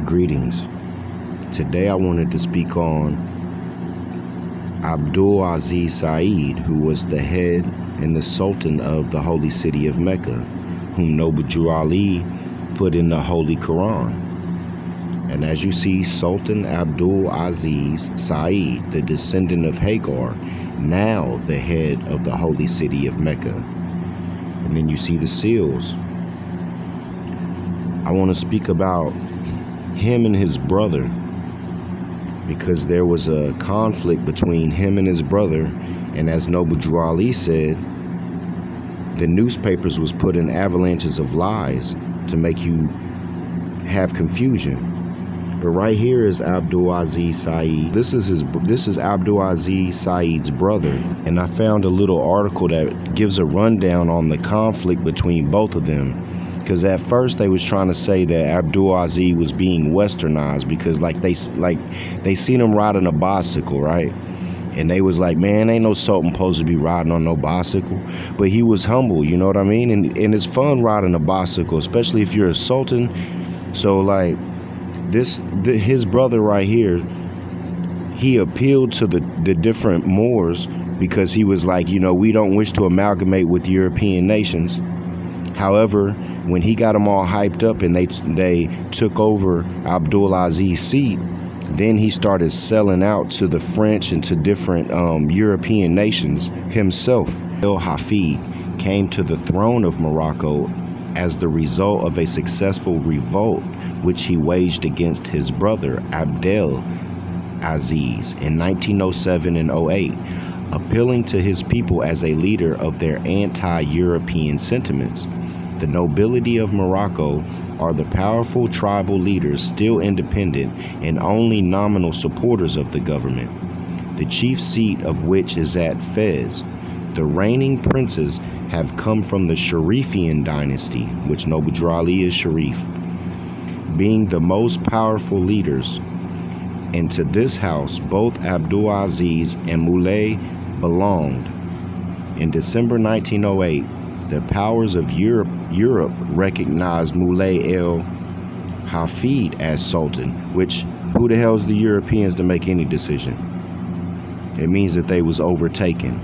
Greetings. Today I wanted to speak on Abdul Aziz Said, who was the head and the Sultan of the holy city of Mecca, whom Noble Drew Ali put in the Holy Quran. And as you see, Sultan Abdul Aziz Said, the descendant of Hagar, now the head of the holy city of Mecca. And then you see the seals. I want to speak about him and his brother, because there was a conflict between him and his brother, and as Noble Drew Ali said, the newspapers was put in avalanches of lies to make you have confusion. But right here is Abdul Aziz Said. This is Abdul Aziz Said's brother, and I found a little article that gives a rundown on the conflict between both of them. Because at first they was trying to say that Abdul Aziz was being westernized because they seen him riding a bicycle, right? And they was like, man, ain't no Sultan supposed to be riding on no bicycle. But he was humble, you know what I mean? And it's fun riding a bicycle, especially if you're a Sultan. So like his brother right here, he appealed to the different Moors because he was like, you know, we don't wish to amalgamate with European nations. However, when he got them all hyped up and they took over Abdul Aziz's seat, then he started selling out to the French and to different European nations himself. Hafid came to the throne of Morocco as the result of a successful revolt which he waged against his brother Abdul Aziz in 1907 and 08, appealing to his people as a leader of their anti-European sentiments. The nobility of Morocco are the powerful tribal leaders, still independent and only nominal supporters of the government, the chief seat of which is at Fez. The reigning princes have come from the Sharifian dynasty, which Noble Drew Ali is Sharif, being the most powerful leaders. And to this house, both Abdul Aziz and Mulai belonged. In December 1908, the powers of Europe recognized Mulai Hafid as Sultan, which, who the hell's the Europeans to make any decision? It means that they was overtaken.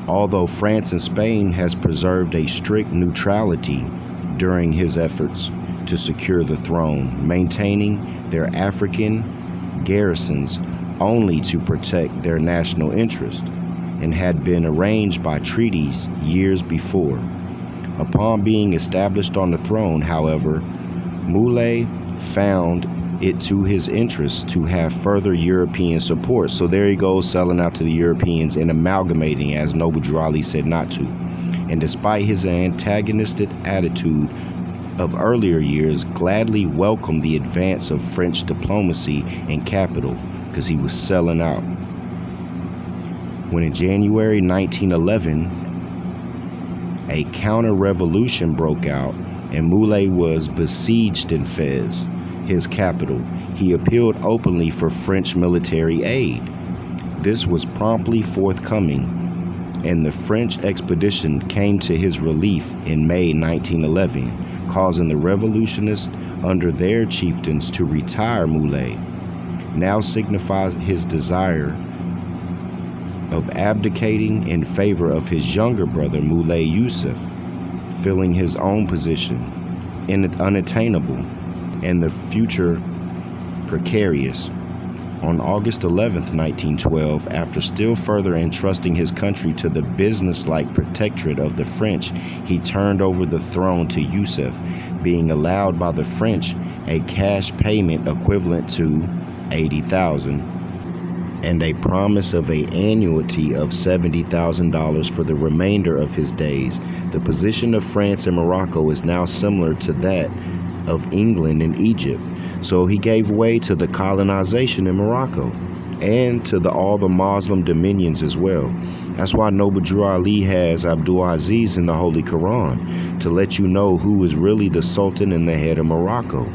Although France and Spain has preserved a strict neutrality during his efforts to secure the throne, maintaining their African garrisons only to protect their national interest, and had been arranged by treaties years before. Upon being established on the throne, however, Mulai found it to his interest to have further European support. So there he goes, selling out to the Europeans and amalgamating, as Noble Drew Ali said not to. And despite his antagonistic attitude of earlier years, gladly welcomed the advance of French diplomacy and capital, because he was selling out. When in January 1911, a counter-revolution broke out and Mulai was besieged in Fez, his capital, he appealed openly for French military aid. This was promptly forthcoming, and the French expedition came to his relief in May 1911, causing the revolutionists under their chieftains to retire. Mulai now signifies his desire of abdicating in favor of his younger brother Mulai Yusuf, filling his own position unattainable and the future precarious. On August 11th, 1912, after still further entrusting his country to the business-like protectorate of the French, he turned over the throne to Yusuf, being allowed by the French a cash payment equivalent to 80,000 and a promise of an annuity of $70,000 for the remainder of his days. The position of France and Morocco is now similar to that of England and Egypt. So he gave way to the colonization in Morocco and to all the Muslim dominions as well. That's why Noble Drew Ali has Abdul Aziz in the Holy Quran, to let you know who is really the Sultan and the head of Morocco.